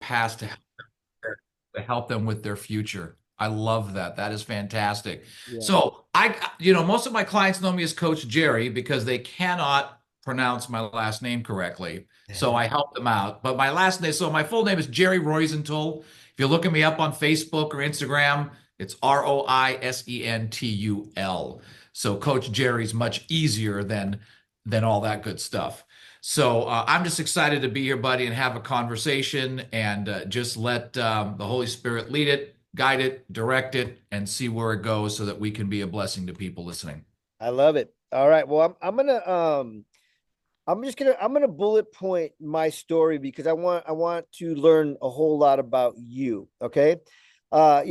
past to help them with their future. I love that. That is fantastic. Yeah. So most of my clients know me as Coach Jerry because they cannot pronounce my last name correctly. So I help them out. But my last name, so my full name is Jerry Roisentul. If you're looking me up on Facebook or Instagram, it's Roisentul. So Coach Jerry's much easier than all that good stuff. So I'm just excited to be here, buddy, and have a conversation and just let the Holy Spirit lead it, guide it, direct it, and see where it goes so that we can be a blessing to people listening. I love it. All right. Well, I'm gonna bullet point my story because I want to learn a whole lot about you. Okay. I've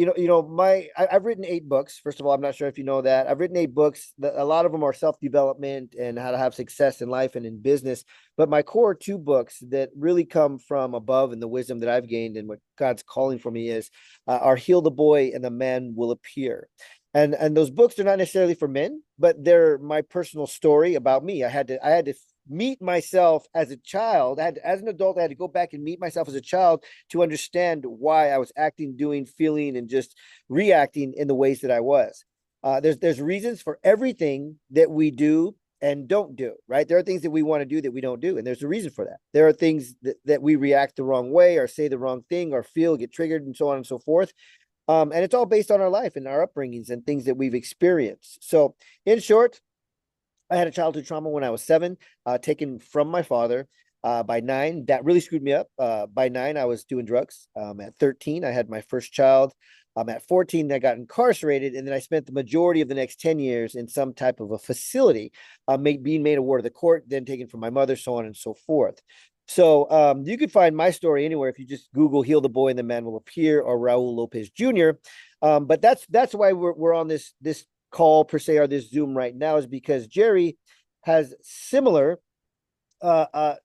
written 8 books. First of all, I'm not sure if you know that. I've written 8 books. A lot of them are self-development and how to have success in life and in business. But my core 2 books that really come from above and the wisdom that I've gained and what God's calling for me is are Heal the Boy and the Man Will Appear. And those books are not necessarily for men, but they're my personal story about me. I had to meet myself as a child. As an adult, I had to go back and meet myself as a child to understand why I was acting, doing, feeling, and just reacting in the ways that I was. There's reasons for everything that we do and don't do, right? There are things that we want to do that we don't do, and there's a reason for that. There are things that we react the wrong way or say the wrong thing or feel, get triggered, and so on and so forth. And it's all based on our life and our upbringings and things that we've experienced. So, in short, I had a childhood trauma when I was 7, taken from my father. By 9, that really screwed me up. By 9, I was doing drugs. At 13, I had my first child. At 14, I got incarcerated, and then I spent the majority of the next 10 years in some type of a facility, being made a ward of the court, then taken from my mother, so on and so forth. So you could find my story anywhere if you just Google "Heal the Boy and the Man Will Appear" or Raul Lopez Jr. But that's why we're on this call per se or this Zoom right now, is because Jerry has similar I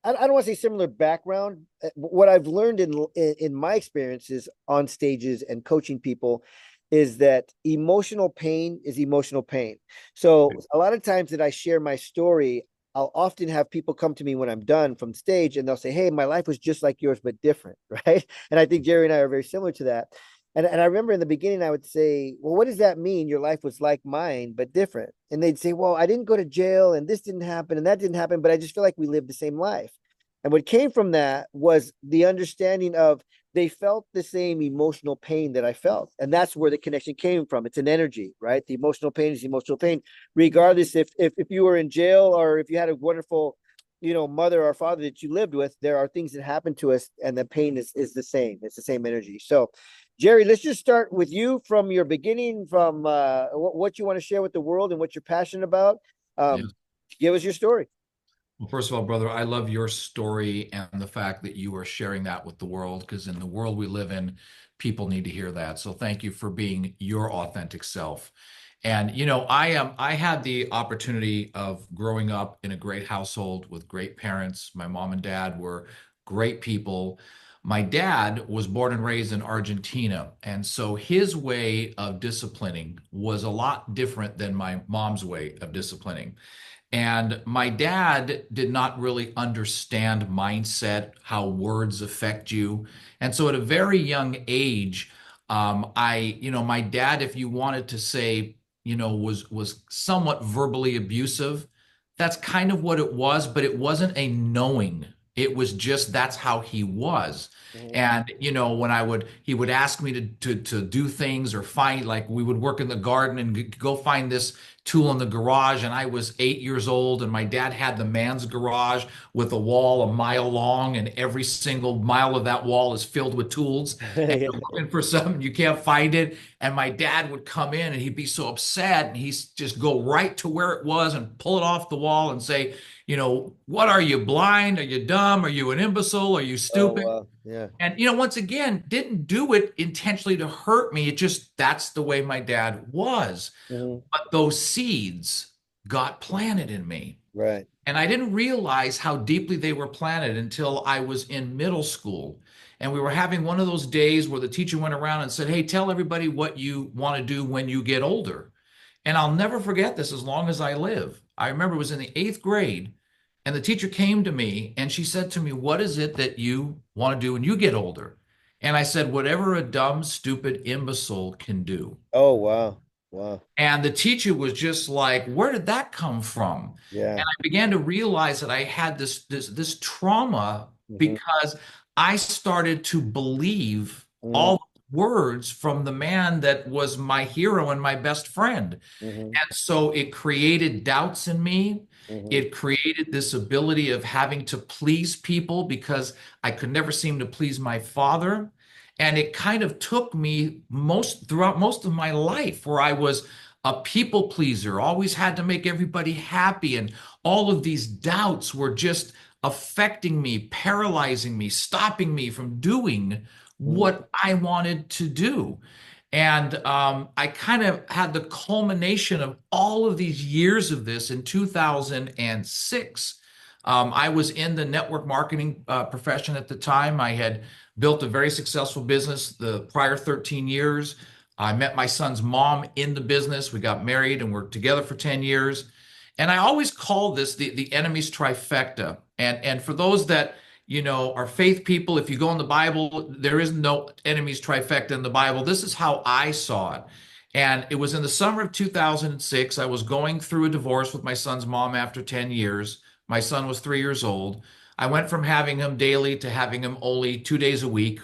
don't want to say similar background. What I've learned in my experiences on stages and coaching people is that emotional pain is emotional pain. So a lot of times that I share my story, I'll often have people come to me when I'm done from stage and they'll say, "Hey, my life was just like yours, but different." Right. And I think Jerry and I are very similar to that. And I remember in the beginning, I would say, "Well, what does that mean? Your life was like mine, but different." And they'd say, "Well, I didn't go to jail and this didn't happen and that didn't happen, but I just feel like we lived the same life." And what came from that was the understanding of they felt the same emotional pain that I felt. And that's where the connection came from. It's an energy, right? The emotional pain is emotional pain, regardless if you were in jail or if you had a wonderful, mother or father that you lived with, there are things that happen to us and the pain is the same. It's the same energy. So Jerry, let's just start with you from your beginning, from what you want to share with the world and what you're passionate about. Um, Yes. Give us your story. Well, first of all, brother, I love your story and the fact that you are sharing that with the world because in the world we live in, people need to hear that. So thank you for being your authentic self. And I had the opportunity of growing up in a great household with great parents. My mom and dad were great people. My dad was born and raised in Argentina, and so his way of disciplining was a lot different than my mom's way of disciplining. And my dad did not really understand mindset, how words affect you. And so at a very young age, my dad, if you wanted to say, was somewhat verbally abusive. That's kind of what it was, but it wasn't a knowing. It was just that's how he was. Mhm. And when he would ask me to do things or find, like we would work in the garden and go find this tool in the garage, and I was 8 years old, and my dad had the man's garage with a wall a mile long, and every single mile of that wall is filled with tools. And Yeah. you're looking for something, you can't find it. And my dad would come in and he'd be so upset, and he's just go right to where it was and pull it off the wall and say, what are you, blind? Are you dumb? Are you an imbecile? Are you Oh, stupid? wow. Yeah. And, once again, didn't do it intentionally to hurt me. It just, that's the way my dad was. Mhm. But those seeds got planted in me. Right. And I didn't realize how deeply they were planted until I was in middle school. And we were having one of those days where the teacher went around and said, "Hey, tell everybody what you want to do when you get older." And I'll never forget this as long as I live. I remember it was in the 8th grade. And the teacher came to me and she said to me, "What is it that you want to do when you get older?" And I said, "Whatever a dumb, stupid imbecile can do." Oh, wow. Wow. And the teacher was just like, "Where did that come from?" Yeah. And I began to realize that I had this trauma Hmm. because I started to believe Mm, all the words from the man that was my hero and my best friend. hmm. And so it created doubts in me. Hmm. It created this ability of having to please people because I could never seem to please my father. And it kind of took me throughout most of my life where I was a people pleaser, always had to make everybody happy. And all of these doubts were just affecting me, paralyzing me, stopping me from doing Mm, what I wanted to do. And I kind of had the culmination of all of these years of this in 2006. I was in the network marketing profession at the time. I had built a very successful business the prior 13 years. I met my son's mom in the business. We got married and worked together for 10 years. And I always call this the enemy's trifecta. And for those that are faith people. If you go in the Bible, there is no enemies trifecta in the Bible. This is how I saw it. And it was in the summer of 2006. I was going through a divorce with my son's mom after 10 years. My son was 3 years old. I went from having him daily to having him only 2 days a week.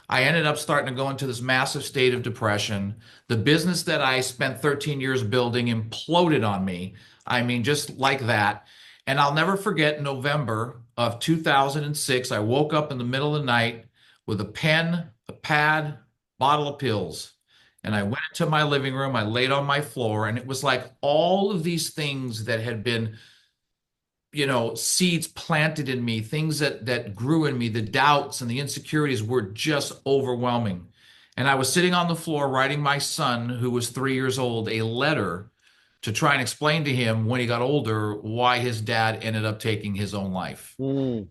I ended up starting to go into this massive state of depression. The business that I spent 13 years building imploded on me. I mean, just like that. And I'll never forget November of 2006. I woke up in the middle of the night with a pen, a pad, bottle of pills. And I went into my living room. I laid on my floor, and it was like all of these things that had been seeds planted in me, things that grew in me, the doubts and the insecurities were just overwhelming. And I was sitting on the floor writing my son, who was 3 years old, a letter to try and explain to him when he got older why his dad ended up taking his own life. mm,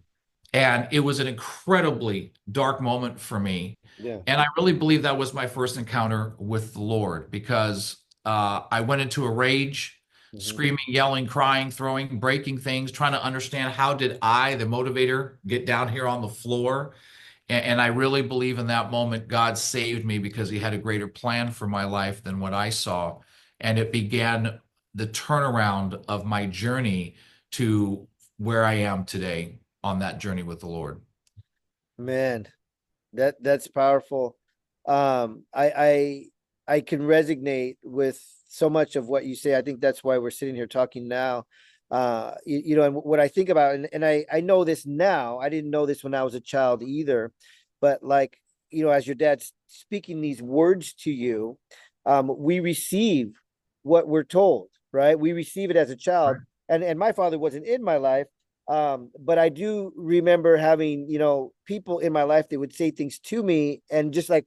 And it was an incredibly dark moment for me. yeah. And I really believe that was my first encounter with the Lord because I went into a rage, Hmm. screaming, yelling, crying, throwing, breaking things, trying to understand how did I, the motivator, get down here on the floor. And I really believe in that moment, God saved me because he had a greater plan for my life than what I saw. And it began the turnaround of my journey to where I am today on that journey with the Lord. Man, that's powerful. I can resonate with so much of what you say. I think that's why we're sitting here talking now. And what I think about, and I know this now. I didn't know this when I was a child either, but like, as your dad's speaking these words to you, we receive what we're told, right? We receive it as a child. And my father wasn't in my life, but I do remember having, people in my life that would say things to me, and just like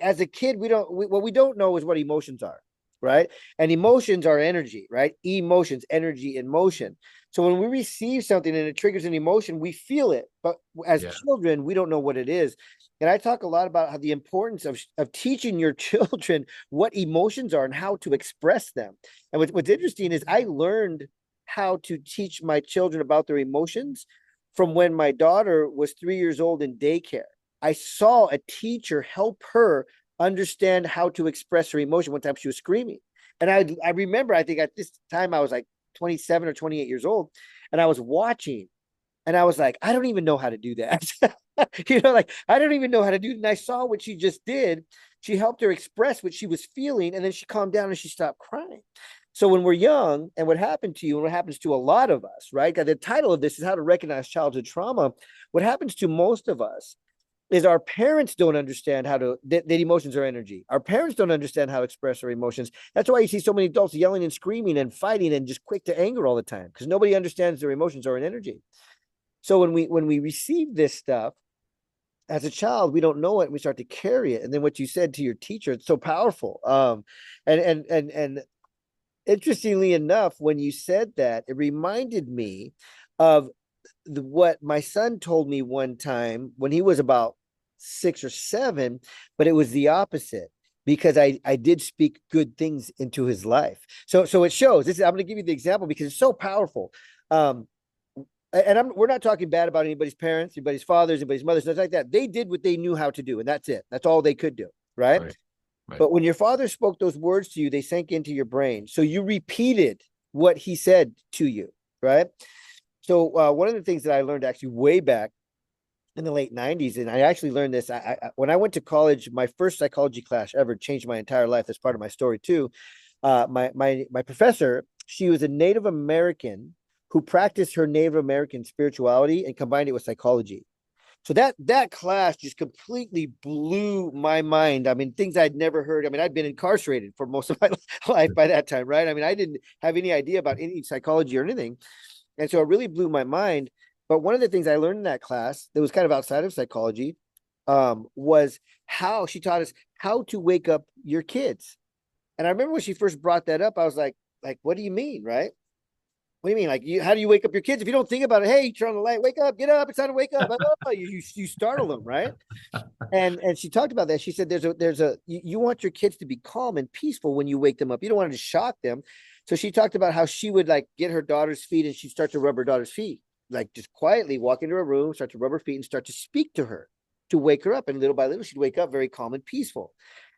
as a kid, what we don't know is what emotions are, right? And emotions are energy, right? Emotions, energy in motion. So when we receive something and it triggers an emotion, we feel it. But as Yeah. children, we don't know what it is. And I talk a lot about how the importance of teaching your children what emotions are and how to express them. And what's interesting is I learned how to teach my children about their emotions from when my daughter was 3 years old in daycare. I saw a teacher help her understand how to express her emotion. One time she was screaming. And I remember, I think at this time I was like 27 or 28 years old, and I was watching, and I was like, I don't even know how to do that. Like I don't even know how to do it. And I saw what she just did. She helped her express what she was feeling, and then she calmed down and she stopped crying. So when we're young, and what happened to you, and what happens to a lot of us, right? The title of this is How to Recognize Childhood Trauma. What happens to most of us is our parents don't understand that emotions are energy. Our parents don't understand how to express our emotions. That's why you see so many adults yelling and screaming and fighting and just quick to anger all the time, because nobody understands their emotions are an energy. So when we receive this stuff as a child, we don't know it, and we start to carry it. And then what you said to your teacher, it's so powerful. And interestingly enough, when you said that, it reminded me of what my son told me one time when he was about 6 or 7, but it was the opposite, because I did speak good things into his life. So it shows. I'm going to give you the example because it's so powerful. Um, and we're not talking bad about anybody's parents, anybody's fathers, anybody's mothers, nothing like that. They did what they knew how to do, and that's it. That's all they could do, right? Right. Right. But when your father spoke those words to you, they sank into your brain. So you repeated what he said to you, right? So one of the things that I learned actually way back in the late 90s, and I actually learned this when I went to college. My first psychology class ever changed my entire life. That's part of my story too. My professor, she was a Native American who practiced her Native American spirituality and combined it with psychology. So that class just completely blew my mind. I mean, things I'd never heard. I mean, I'd been incarcerated for most of my life by that time, right? I mean, I didn't have any idea about any psychology or anything. And so it really blew my mind. But one of the things I learned in that class that was kind of outside of psychology was how she taught us how to wake up your kids. And I remember when she first brought that up, I was like, what do you mean, right? What do you mean? Like, how do you wake up your kids if you don't think about it? Hey, turn on the light, wake up, get up, it's time to wake up. You startle them, right? And she talked about that. She said you want your kids to be calm and peaceful when you wake them up. You don't want to shock them. So she talked about how she would like get her daughter's feet and she'd start to rub her daughter's feet, like just quietly walk into her room, start to rub her feet and start to speak to her to wake her up. And little by little, she'd wake up very calm and peaceful.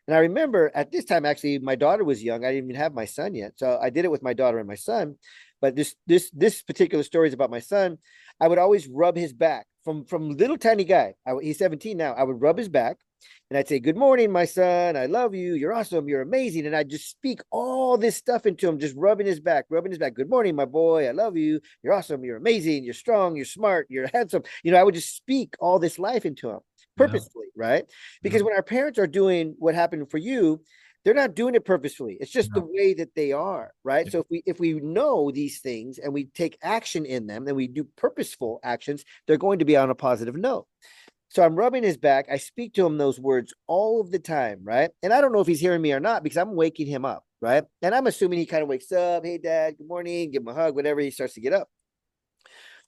And I remember at this time, actually, my daughter was young. I didn't even have my son yet. So I did it with my daughter and my son. But this particular story is about my son. I would always rub his back from little tiny guy. He's 17 now. I would rub his back and I'd say, good morning, my son. I love you. You're awesome. You're amazing. And I'd just speak all this stuff into him, just rubbing his back, rubbing his back. Good morning, my boy. I love you. You're awesome. You're amazing. You're strong. You're smart. You're handsome. I would just speak all this life into him Yeah. purposefully, right? Yeah. Because when our parents are doing what happened for you, they're not doing it purposefully. It's just the Yeah. way that they are, right? Yeah. So if we know these things and we take action in them and we do purposeful actions, they're going to be on a positive note. So I'm rubbing his back. I speak to him those words all of the time, right? And I don't know if he's hearing me or not because I'm waking him up, right? And I'm assuming he kind of wakes up. Hey, Dad, good morning. Give him a hug, whatever. He starts to get up.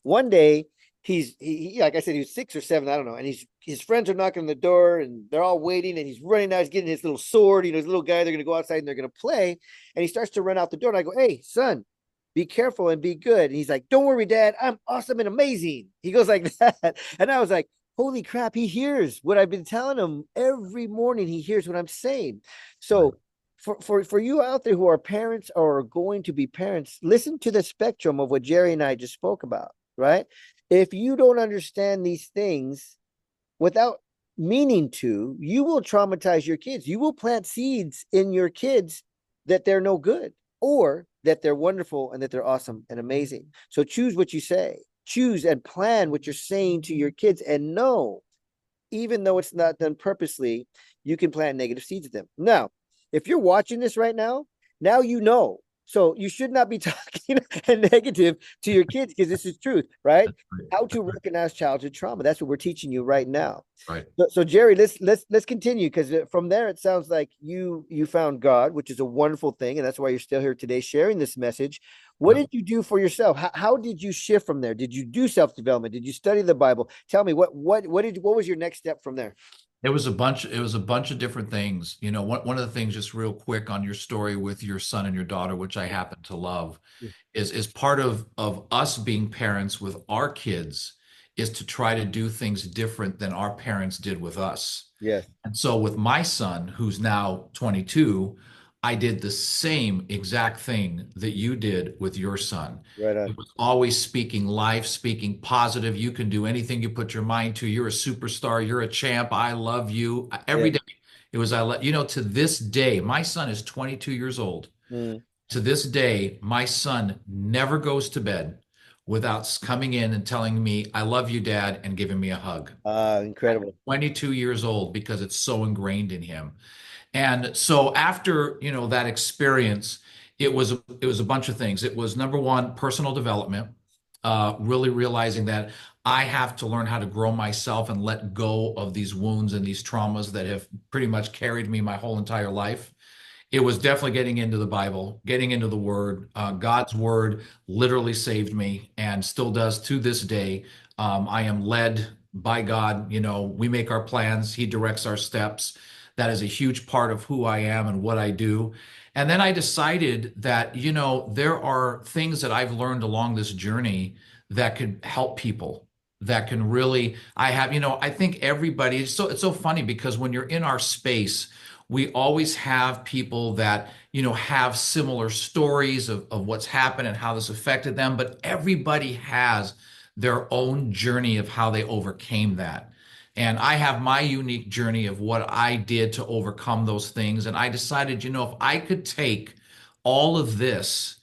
One day, he like I said, he was 6 or 7, I don't know. And his friends are knocking on the door and they're all waiting and he's running out, he's getting his little sword, his little guy, they're gonna go outside and they're gonna play. And he starts to run out the door. And I go, hey, son, be careful and be good. And he's like, don't worry, Dad, I'm awesome and amazing. He goes like that. And I was like, holy crap, he hears what I've been telling him every morning. He hears what I'm saying. Right. So for you out there who are parents or are going to be parents, listen to the spectrum of what Jerry and I just spoke about, right? If you don't understand these things without meaning to, you will traumatize your kids. You will plant seeds in your kids that they're no good or that they're wonderful and that they're awesome and amazing. So choose what you say. Choose and plan what you're saying to your kids and know, even though it's not done purposely, you can plant negative seeds in them. Now, if you're watching this right now, now you know. So you should not be talking negative to your kids because this is truth, right? Right. How to That's right. recognize childhood trauma. That's what we're teaching you right now. Right. So Jerry, let's continue because from there it sounds like you found God, which is a wonderful thing, and that's why you're still here today sharing this message. What Yeah. did you do for yourself? How did you shift from there? Did you do self-development? Did you study the Bible? Tell me what was your next step from there? It was a bunch of different things. One of the things, just real quick on your story with your son and your daughter, which I happen to love, is part of us being parents with our kids is to try to do things different than our parents did with us. Yes, And so with my son, who's now 22, I did the same exact thing that you did with your son. right on. It was always speaking life, speaking positive. You can do anything you put your mind to. You're a superstar. You're a champ. I love you. Yeah. Every day it was, to this day, my son is 22 years old. Mm. To this day, my son never goes to bed without coming in and telling me, I love you, Dad, and giving me a hug. At Incredible. 22 years old, because it's so ingrained in him. And so after, that experience, it was a bunch of things. It was number one, personal development, really realizing that I have to learn how to grow myself and let go of these wounds and these traumas that have pretty much carried me my whole entire life. It was definitely getting into the Bible, getting into the Word. God's Word literally saved me and still does to this day. I am led by God. We make our plans, He directs our steps. That is a huge part of who I am and what I do. And then I decided that, there are things that I've learned along this journey that could help people, that can really, I have, I think everybody, it's so funny because when you're in our space, we always have people that, have similar stories of what's happened and how this affected them, but everybody has their own journey of how they overcame that. And I have my unique journey of what I did to overcome those things. And I decided, if I could take all of this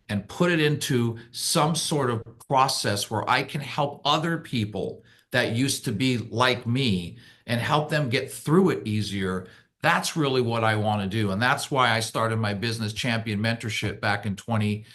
and put it into some sort of process where I can help other people that used to be like me and help them get through it easier. That's really what I want to do. And that's why I started my business champion mentorship back in 20,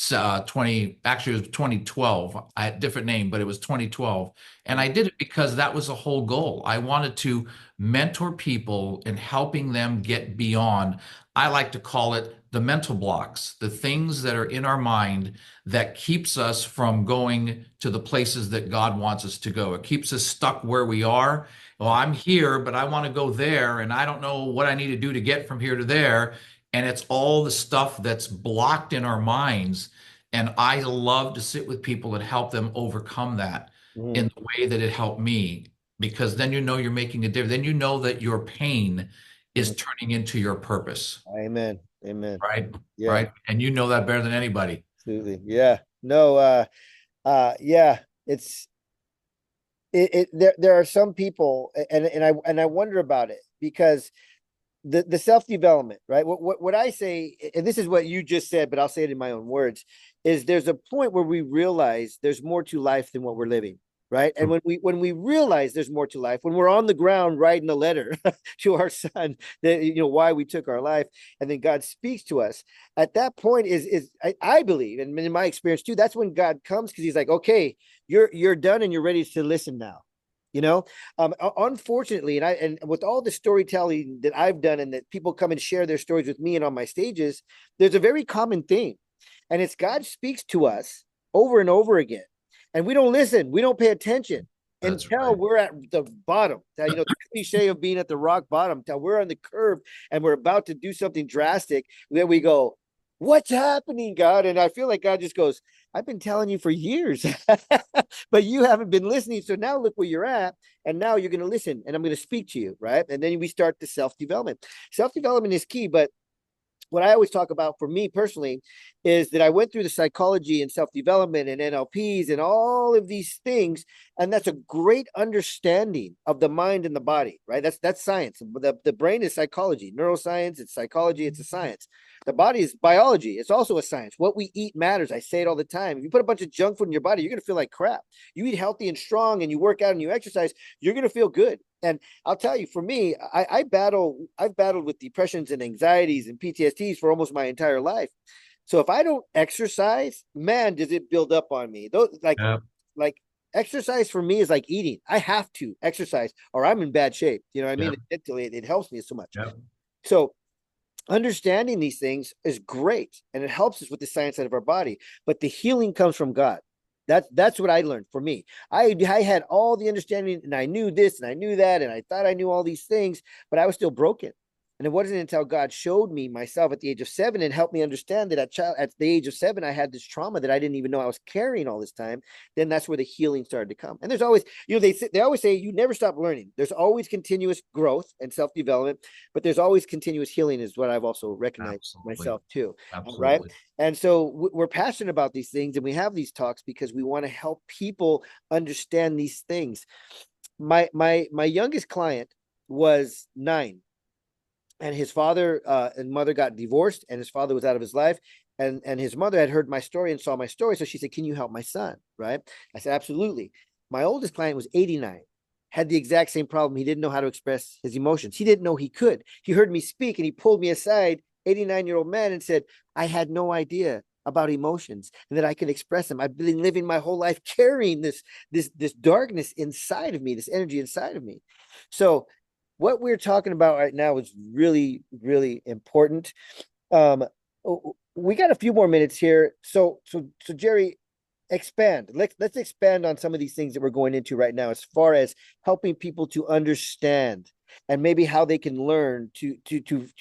actually it was 2012. I had a different name, but it was 2012. And I did it because that was the whole goal. I wanted to mentor people in helping them get beyond, I like to call it the mental blocks, the things that are in our mind that keeps us from going to the places that God wants us to go. It keeps us stuck where we are. Well, I'm here, but I want to go there, and I don't know what I need to do to get from here to there. And it's all the stuff that's blocked in our minds. And I love to sit with people and help them overcome that Mhm. in the way that it helped me, because then you're making a difference. Then you know that your pain is Mhm. turning into your purpose. Amen. Amen. Right. Yeah, Right. And you know that better than anybody. absolutely. Yeah. No, yeah, it's there are some people, and I wonder about it because the self-development, right? What I say, and this is what you just said, but I'll say it in my own words, is there's a point where we realize there's more to life than what we're living. Right. And when we realize there's more to life, when we're on the ground writing a letter to our son that why we took our life, and then God speaks to us, at that point I believe, and in my experience too, that's when God comes, because he's like, okay, you're done and you're ready to listen now. You know, unfortunately, and with all the storytelling that I've done, and that people come and share their stories with me and on my stages, there's a very common theme, and it's God speaks to us over and over again, and we don't listen, we don't pay attention That's until right. we're at the bottom. The cliche of being at the rock bottom, until we're on the curve and we're about to do something drastic. Then we go, "What's happening, God?" And I feel like God just goes, "I've been telling you for years, but you haven't been listening. So now look where you're at, and now you're going to listen, and I'm going to speak to you, right?" And then we start the self development. Self development is key, but what I always talk about for me personally is that I went through the psychology and self development and NLPs and all of these things, and that's a great understanding of the mind and the body, right? That's science. The brain is psychology, neuroscience. It's psychology. It's a science. The body is biology. It's also a science. What we eat matters. I say it all the time. If you put a bunch of junk food in your body, you're going to feel like crap. You eat healthy and strong, and you work out and you exercise, you're going to feel good. And I'll tell you, for me, I've battled with depressions and anxieties and PTSDs for almost my entire life. So if I don't exercise, man, does it build up on me. Those Yeah. like exercise for me is like eating. I have to exercise or I'm in bad shape. You know what I mean? Yep. It helps me so much. Yep. So understanding these things is great, and it helps us with the science side of our body, but the healing comes from God. That's what I learned. For me, I had all the understanding, and I knew this and I knew that, and I thought I knew all these things, but I was still broken. And it wasn't until God showed me myself at the age of 7 and helped me understand that at the age of 7 I had this trauma that I didn't even know I was carrying all this time. Then that's where the healing started to come. And there's always, they always say you never stop learning. There's always continuous growth and self development, but there's always continuous healing, is what I've also recognized Absolutely. myself too. Right. Absolutely. And so we're passionate about these things, and we have these talks because we want to help people understand these things. My youngest client was 9, and his father and mother got divorced, and his father was out of his life, and his mother had heard my story and saw my story, so she said, "Can you help my son?" Right. I said, "Absolutely." My oldest client was 89, had the exact same problem. He didn't know how to express his emotions. He didn't know he could. He heard me speak and he pulled me aside, 89-year-old man, and said, "I had no idea about emotions and that I could express them. I've been living my whole life carrying this darkness inside of me, this energy inside of me." So what we're talking about right now is really, really important. Um, we got a few more minutes here. So Jerry, expand. Let's expand on some of these things that we're going into right now, as far as helping people to understand, and maybe how they can learn to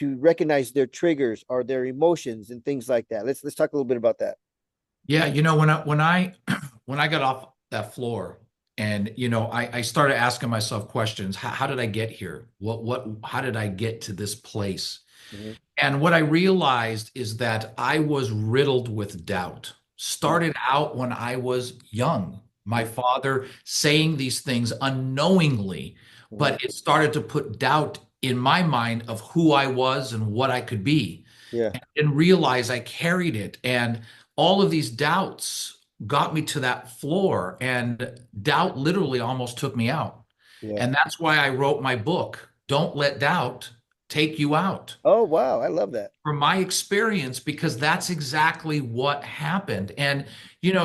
recognize their triggers or their emotions and things like that. Let's talk a little bit about that. Yeah. When I when I got off that floor and, I started asking myself questions. How did I get here? How did I get to this place? Mhm. And what I realized is that I was riddled with doubt. Mhm. Started out when I was young, my Mhm. father saying these things unknowingly, Mhm. but it started to put doubt in my mind of who I was and what I could be. Yeah. And realize I carried it. And all of these doubts got me to that floor, and doubt literally almost took me out. Yeah. And that's why I wrote my book, Don't Let Doubt Take You Out, Oh, wow. I love that. from my experience, because that's exactly what happened. And,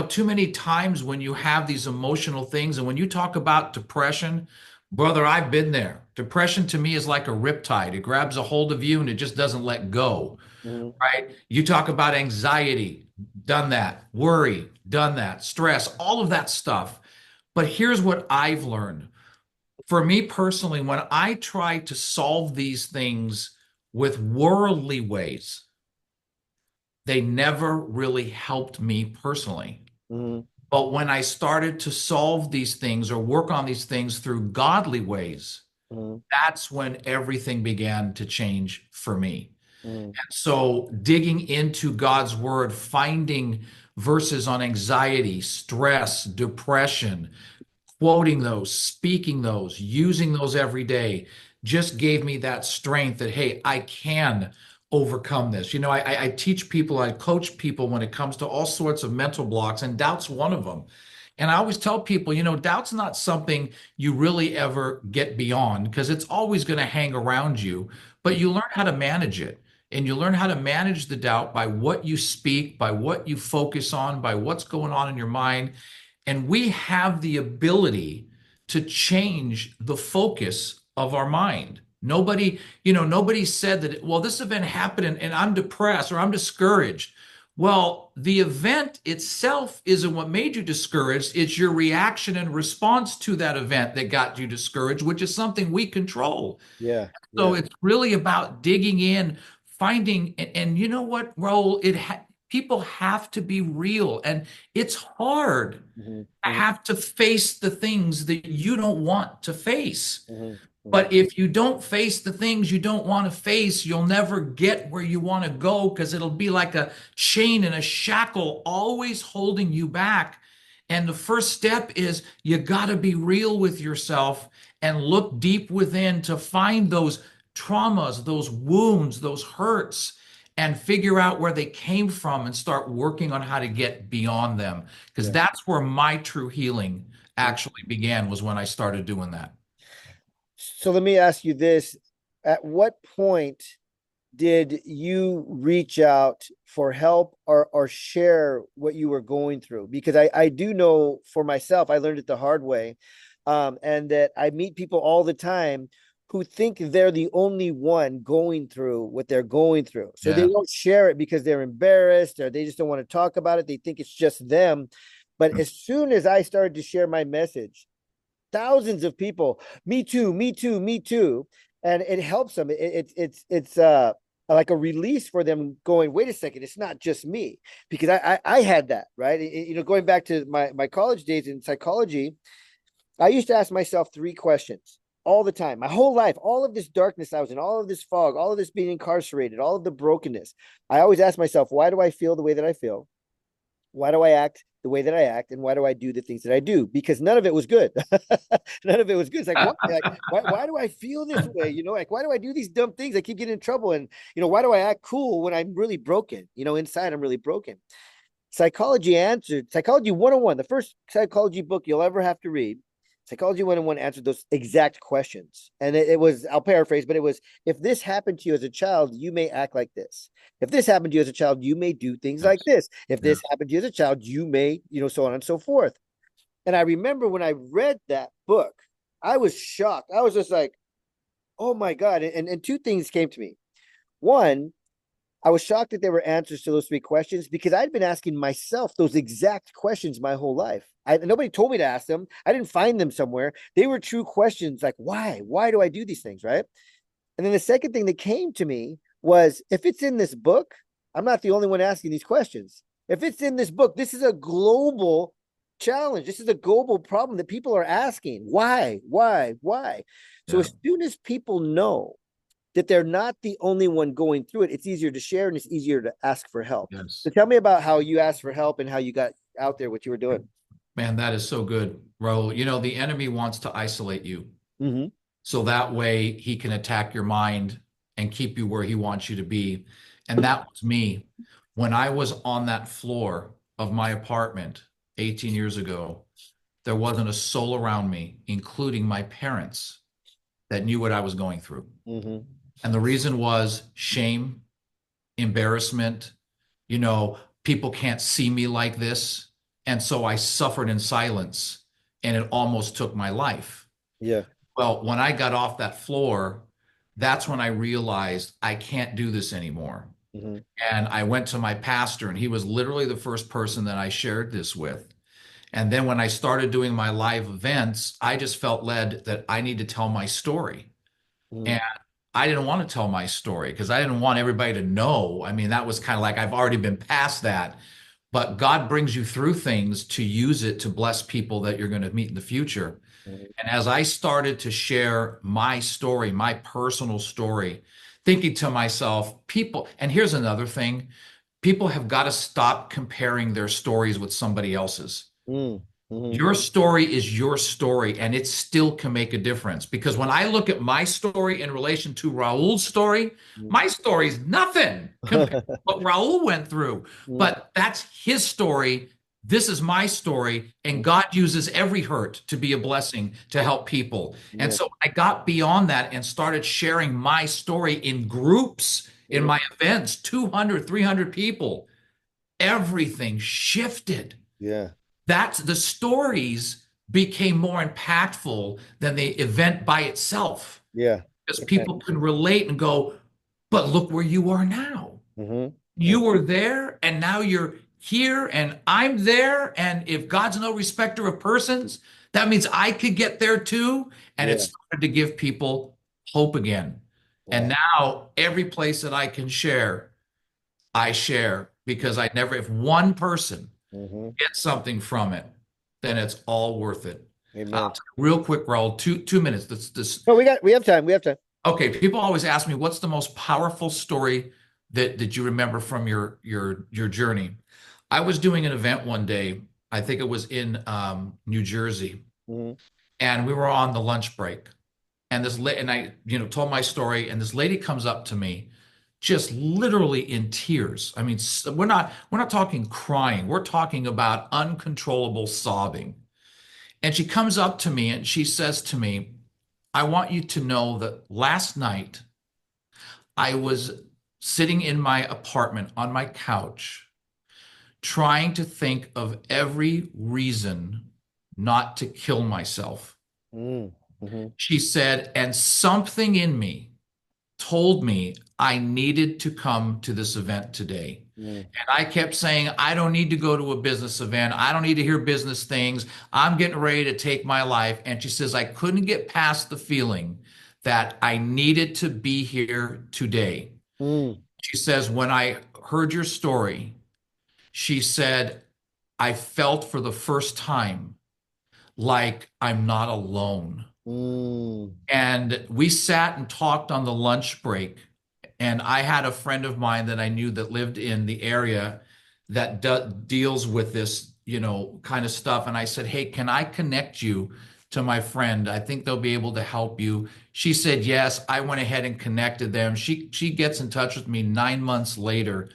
too many times when you have these emotional things, and when you talk about depression, brother, I've been there. Depression to me is like a riptide. It grabs a hold of you and it just doesn't let go, Mhm. right? You talk about anxiety, done that. Worry, done that. Stress, all of that stuff. But here's what I've learned. For me personally, when I try to solve these things with worldly ways, they never really helped me personally. Mhm. But when I started to solve these things or work on these things through godly ways, Mhm. that's when everything began to change for me. Mhm. So, digging into God's word, finding verses on anxiety, stress, depression, quoting those, speaking those, using those every day just gave me that strength that, hey, I can overcome this. I teach people, I coach people when it comes to all sorts of mental blocks, and doubt's one of them. And I always tell people, doubt's not something you really ever get beyond because it's always going to hang around you, but you learn how to manage it. And you learn how to manage the doubt by what you speak, by what you focus on, by what's going on in your mind. And we have the ability to change the focus of our mind. Nobody said that, well, this event happened and I'm depressed or I'm discouraged. Well, the event itself isn't what made you discouraged. It's your reaction and response to that event that got you discouraged, which is something we control. Yeah. So Yeah. it's really about digging in, finding, and you know what, Raul, people have to be real, and it's hard. Mhm. I Mhm. have to face the things that you don't want to face. Mhm. Mhm. But if you don't face the things you don't want to face, you'll never get where you want to go because it'll be like a chain and a shackle always holding you back. And the first step is you got to be real with yourself and look deep within to find those traumas, those wounds, those hurts, and figure out where they came from and start working on how to get beyond them. Because Yeah. that's where my true healing actually began, was when I started doing that. So let me ask you this. At what point did you reach out for help or share what you were going through? Because I do know for myself, I learned it the hard way. And that I meet people all the time who think they're the only one going through what they're going through. So they Yeah. won't share it because they're embarrassed or they just don't want to talk about it. They think it's just them. But as soon as I started to share my message, thousands of people, me too, me too, me too, and it helps them. It's like a release for them, going, wait a second, it's not just me. Because I had that, right? Going back to my college days in psychology, I used to ask myself three questions all the time, my whole life, all of this darkness I was in, all of this fog, all of this being incarcerated, all of the brokenness. I always ask myself, why do I feel the way that I feel? Why do I act the way that I act, and why do I do the things that I do? Because none of it was good. None of it was good. It's like, why? Like, why do I feel this way? Like, why do I do these dumb things? I keep getting in trouble, and why do I act cool when I'm really broken? Inside I'm really broken. Psychology 101, the first psychology book you'll ever have to read. Psychology 101 answered those exact questions. And it was, I'll paraphrase, but it was, if this happened to you as a child, you may act like this. If this happened to you as a child, you may do things like Yes. this. If this Yes. happened to you as a child, you may, so on and so forth. And I remember when I read that book, I was shocked. I was just like, oh my God. And two things came to me. One, I was shocked that there were answers to those three questions because I'd been asking myself those exact questions my whole life. Nobody told me to ask them. I didn't find them somewhere. They were true questions like, why? Why do I do these things? Right. And then the second thing that came to me was, if it's in this book, I'm not the only one asking these questions. If it's in this book, this is a global challenge. This is a global problem that people are asking. Why? So Yeah. as soon as people know that they're not the only one going through it, it's easier to share and it's easier to ask for help. So Yes. tell me about how you asked for help and how you got out there, what you were doing. Man, that is so good, Raul. The enemy wants to isolate you. Mm-hmm. So that way he can attack your mind and keep you where he wants you to be. And that was me. When I was on that floor of my apartment 18 years ago, there wasn't a soul around me, including my parents, that knew what I was going through. Mm-hmm. And the reason was shame, embarrassment. You know, people can't see me like this. And so I suffered in silence and it almost took my life. Yeah. Well, when I got off that floor, that's when I realized I can't do this anymore. Mm-hmm. And I went to my pastor, and he was literally the first person that I shared this with. And then when I started doing my live events, I just felt led that I need to tell my story. Mm-hmm. And I didn't want to tell my story because I didn't want everybody to know. I mean, that was kind of like I've already been past that. But God brings you through things to use it to bless people that you're going to meet in the future. And as I started to share my story, my personal story, thinking to myself, people, and here's another thing, people have got to stop comparing their stories with somebody else's. Mm-hmm. Your story is your story, and it still can make a difference. Because when I look at my story in relation to Raul's story, my story is nothing compared to what Raul went through. Mm-hmm. But that's his story. This is my story, and God uses every hurt to be a blessing to help people. And Yeah. so I got beyond that and started sharing my story in groups in Mm-hmm. my events, 200, 300 people. Everything shifted. Yeah. That's the stories became more impactful than the event by itself Yeah. because people can relate and go, but look where you are now. Mm-hmm. You were there and now you're here and I'm there. And if God's no respecter of persons, that means I could get there too. And it Yeah. started to give people hope again. And Wow. now every place that I can share, I share because I never, if one person Mm-hmm. get something from it, then it's all worth it. Amen. Real quick, Raul, 2 minutes. Oh, we have time. We have time. Okay. People always ask me, what's the most powerful story that you remember from your journey? I was doing an event one day. I think it was in New Jersey, Mm-hmm. and we were on the lunch break. And and I, told my story, and this lady comes up to me, just literally in tears. I mean, we're not talking crying. We're talking about uncontrollable sobbing. And she comes up to me and she says to me, I want you to know that last night I was sitting in my apartment on my couch, trying to think of every reason not to kill myself. Mm-hmm. She said, and something in me told me I needed to come to this event today. Mm-hmm. And I kept saying, I don't need to go to a business event. I don't need to hear business things. I'm getting ready to take my life. And she says, I couldn't get past the feeling that I needed to be here today. She says, when I heard your story, she said, I felt for the first time like I'm not alone. Mm-hmm. And we sat and talked on the lunch break. And I had a friend of mine that I knew that lived in the area that deals with this, kind of stuff. And I said, hey, can I connect you to my friend? I think they'll be able to help you. She said, yes. I went ahead and connected them. She gets in touch with me 9 months later.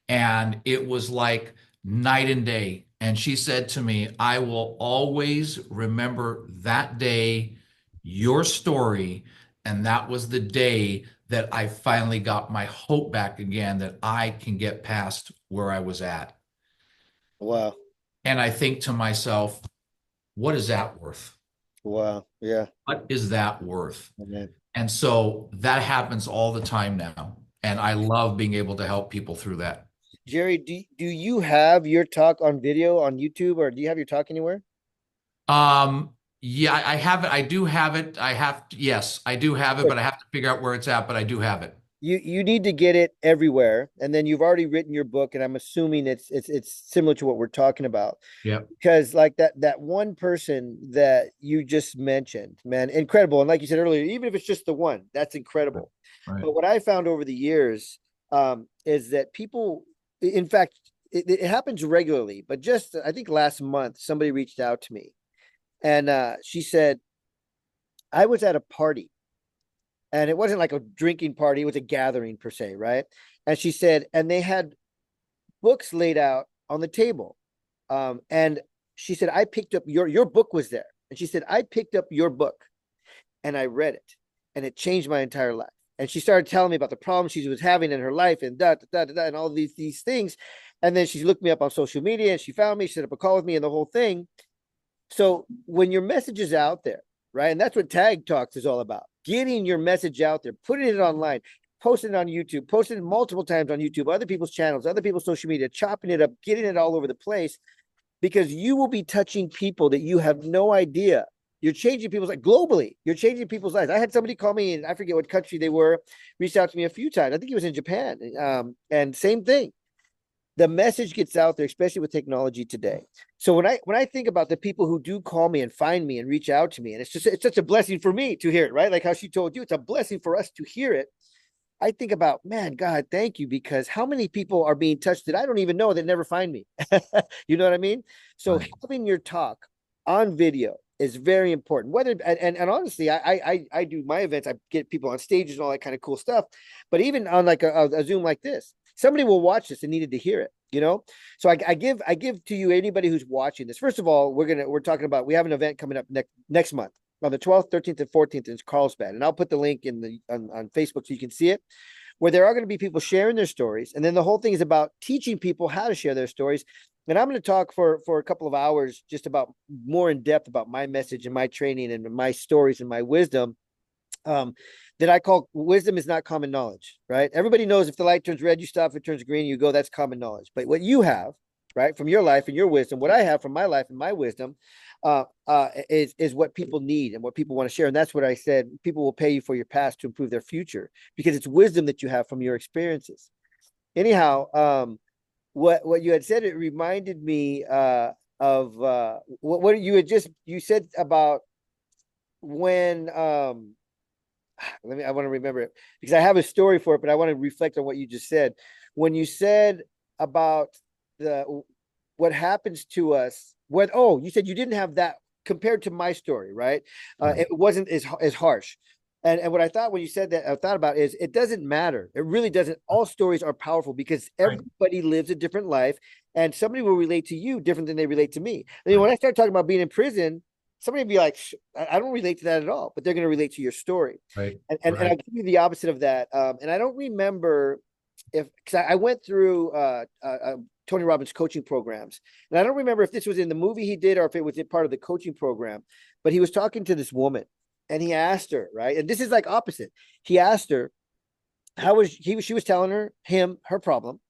And it was like night and day. And she said to me, I will always remember that day, your story. And that was the day that I finally got my hope back again, that I can get past where I was at. Wow. And I think to myself, what is that worth? Wow. Yeah. What is that worth? Amen. And so that happens all the time now. And I love being able to help people through that. Jerry, do you have your talk on video on YouTube or do you have your talk anywhere? Yeah, I have it. I do have it. Yes, I do have it, but I have to figure out where it's at, but I do have it. you need to get it everywhere, and then you've already written your book, and I'm assuming it's similar to what we're talking about, Yep. because like that one person that you just mentioned, man, incredible. And like you said earlier, even if it's just the one, that's incredible. Right. But what I found over the years, is that people, in fact, it happens regularly, but just I think last month somebody reached out to me, and she said, I was at a party, and it wasn't like a drinking party, it was a gathering per se, right? And she said, and they had books laid out on the table. And she said, I picked up your book was there. And she said, I picked up your book and I read it, and it changed my entire life. And she started telling me about the problems she was having in her life, and and all these things. And then she looked me up on social media, and she found me, she set up a call with me, and the whole thing. So when your message is out there, right? And that's what Tag Talks is all about, getting your message out there, putting it online, posting it on YouTube, posting it multiple times on YouTube, other people's channels, other people's social media, chopping it up, getting it all over the place, because you will be touching people that you have no idea. You're changing people's lives globally. You're changing people's lives. I had somebody call me, and I forget what country they were, reached out to me a few times. I think he was in Japan. And same thing, the message gets out there, especially with technology today. So when I think about the people who do call me and find me and reach out to me, and it's such a blessing for me to hear it, right? Like how she told you, it's a blessing for us to hear it. I think about, man, God, thank you, because how many people are being touched that I don't even know that never find me? You know what I mean? So Right. having your talk on video is very important. Whether and honestly, I do my events, I get people on stages and all that kind of cool stuff. But even on like a Zoom like this, somebody will watch this and needed to hear it. You know, so I give to you, anybody who's watching this. First of all, we're talking about, we have an event coming up next month on the 12th, 13th, and 14th in Carlsbad. And I'll put the link in on Facebook so you can see it, where there are going to be people sharing their stories. And then the whole thing is about teaching people how to share their stories. And I'm going to talk for a couple of hours just about more in depth about my message and my training and my stories and my wisdom. Um, that I call wisdom is not common knowledge, right? Everybody knows if the light turns red, you stop. If it turns green, you go. That's common knowledge. But what you have, right, from your life and your wisdom, what I have from my life and my wisdom, is what people need and what people want to share. And that's what I said. People will pay you for your past to improve their future, because it's wisdom that you have from your experiences. Anyhow, what you had said, it reminded me of what you said about when I want to remember it, because I have a story for it, but I want to reflect on what you just said. When you said about the what happens to us, you said you didn't have that compared to my story, right? Right. It wasn't as harsh. And what I thought when you said that, I thought about is, it doesn't matter. It really doesn't. All stories are powerful because Right. everybody lives a different life, and somebody will relate to you different than they relate to me. I mean, Right. when I start talking about being in prison, somebody would be like, I don't relate to that at all, but they're going to relate to your story. Right. And I'll Right. give you the opposite of that. And I don't remember if, because I went through Tony Robbins coaching programs, and I don't remember if this was in the movie he did or if it was part of the coaching program, but he was talking to this woman, and he asked her, right? And this is like opposite. He asked her, she was telling him her problem.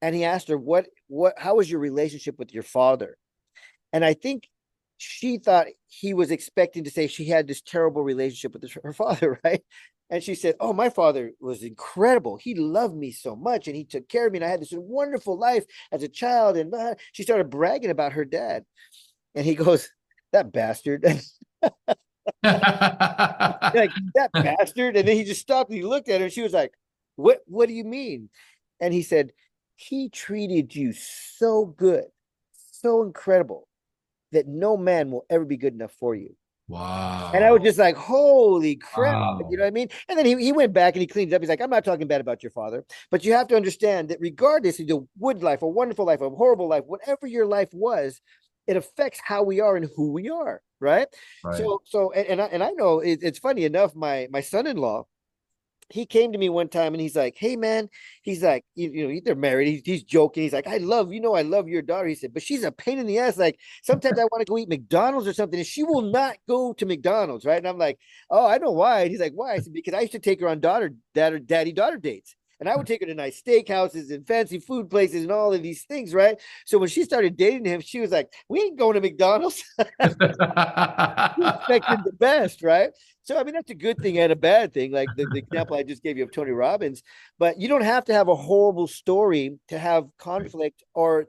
And he asked her, how was your relationship with your father? And I think she thought he was expecting to say she had this terrible relationship with her father, right? And she said, oh, my father was incredible. He loved me so much, and he took care of me, and I had this wonderful life as a child. And she started bragging about her dad. And he goes, that bastard. Like, that bastard. And then he just stopped and he looked at her, and she was like, what do you mean? And he said, he treated you so good, so incredible, that no man will ever be good enough for you. And I was Wow. just like, holy crap. You know Wow. what I mean? And then he went back and he cleaned it up. He's like, I'm not talking bad about your father, but you have to understand that regardless of the good life, a wonderful life, a horrible life, whatever your life was, it affects how we are and who we are. Right. Right. So I know it's funny enough, my son-in-law, he came to me one time and he's like, hey man, he's like, they're married. He's joking. He's like, I love your daughter. He said, but she's a pain in the ass. Like, sometimes I want to go eat McDonald's or something, and she will not go to McDonald's. Right. And I'm like, oh, I know why. And he's like, why? I said, because I used to take her on daddy daughter dates. And I would take her to nice steakhouses and fancy food places and all of these things, right? So when she started dating him, she was like, we ain't going to McDonald's. She expected the best, right? So I mean that's a good thing and a bad thing, like the example I just gave you of Tony Robbins. But you don't have to have a horrible story to have conflict or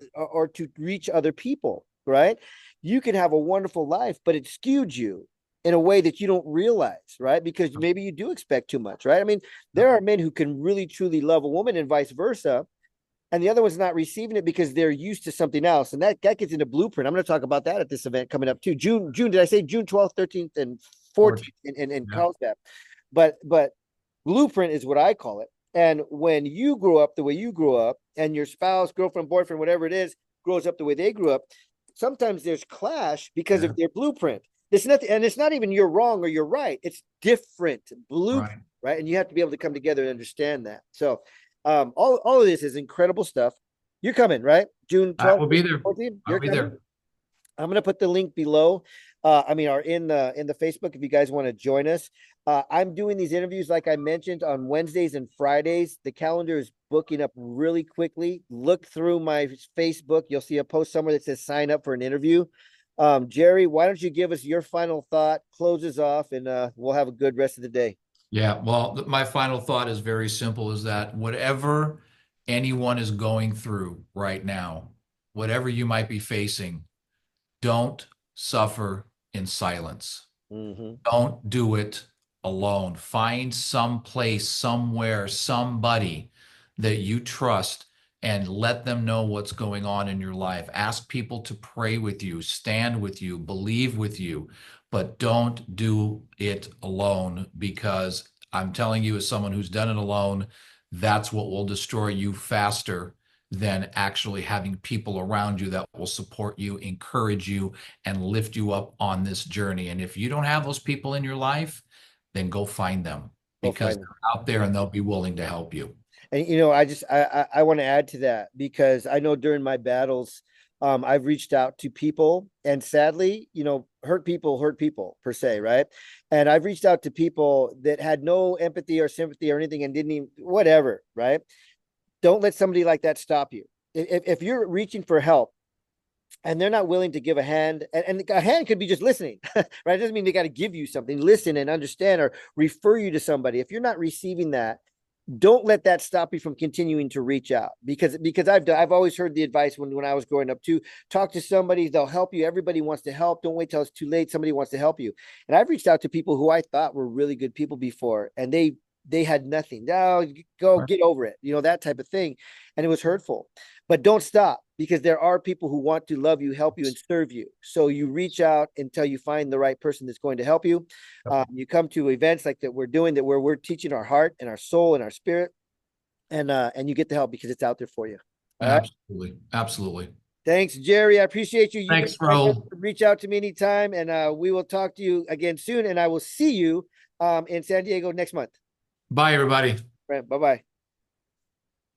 to reach other people, right? You can have a wonderful life, but it skewed you in a way that you don't realize, right? Because maybe you do expect too much, right? I mean, there are men who can really truly love a woman and vice versa, and the other one's not receiving it because they're used to something else. And that gets into blueprint. I'm going to talk about that at this event coming up too. June, did I say June 12th, 13th, and 14th in Yeah. Carlsbad? But blueprint is what I call it. And when you grow up the way you grew up, and your spouse, girlfriend, boyfriend, whatever it is, grows up the way they grew up, sometimes there's clash because Yeah. of their blueprint. It's nothing, and it's not even you're wrong or you're right. It's different blueprint, Right. right? And you have to be able to come together and understand that. So all of this is incredible stuff. You're coming, right? June I 12th, will be there. 14th. I'll You're be coming. there. I'm gonna put the link below. I mean, or in the Facebook if you guys want to join us. I'm doing these interviews, like I mentioned, on Wednesdays and Fridays. The calendar is booking up really quickly. Look through my Facebook. You'll see a post somewhere that says sign up for an interview. Jerry, why don't you give us your final thought, close us off, and we'll have a good rest of the day. Yeah, well, my final thought is very simple, is that whatever anyone is going through right now, whatever you might be facing, don't suffer in silence. Mm-hmm. Don't do it alone. Find some place, somewhere, somebody that you trust and let them know what's going on in your life. Ask people to pray with you, stand with you, believe with you, but don't do it alone, because I'm telling you, as someone who's done it alone, that's what will destroy you faster than actually having people around you that will support you, encourage you, and lift you up on this journey. And if you don't have those people in your life, then go find them, Go because find them. they're out there Yeah. and they'll be willing to help you. And I want to add to that because I know during my battles, I've reached out to people, and sadly, hurt people per se, right? And I've reached out to people that had no empathy or sympathy or anything and didn't even whatever, right? Don't let somebody like that stop you. If you're reaching for help and they're not willing to give a hand, and a hand could be just listening, right? It doesn't mean they got to give you something. Listen and understand or refer you to somebody. If you're not receiving that, don't let that stop you from continuing to reach out, because I've always heard the advice when I was growing up to talk to somebody. They'll help you. Everybody wants to help. Don't wait till it's too late. Somebody wants to help you. And I've reached out to people who I thought were really good people before, and they had nothing. No, go get over it, that type of thing. And it was hurtful. But don't stop, because there are people who want to love you, help you, and serve you. So you reach out until you find the right person that's going to help you. You come to events like that we're doing, that where we're teaching our heart and our soul and our spirit, and you get the help because it's out there for you. All right. Absolutely. Absolutely. Thanks, Jerry. I appreciate you. You Thanks, guys Raul. reach out to me anytime, and we will talk to you again soon. And I will see you in San Diego next month. Bye, everybody. Right. Bye bye.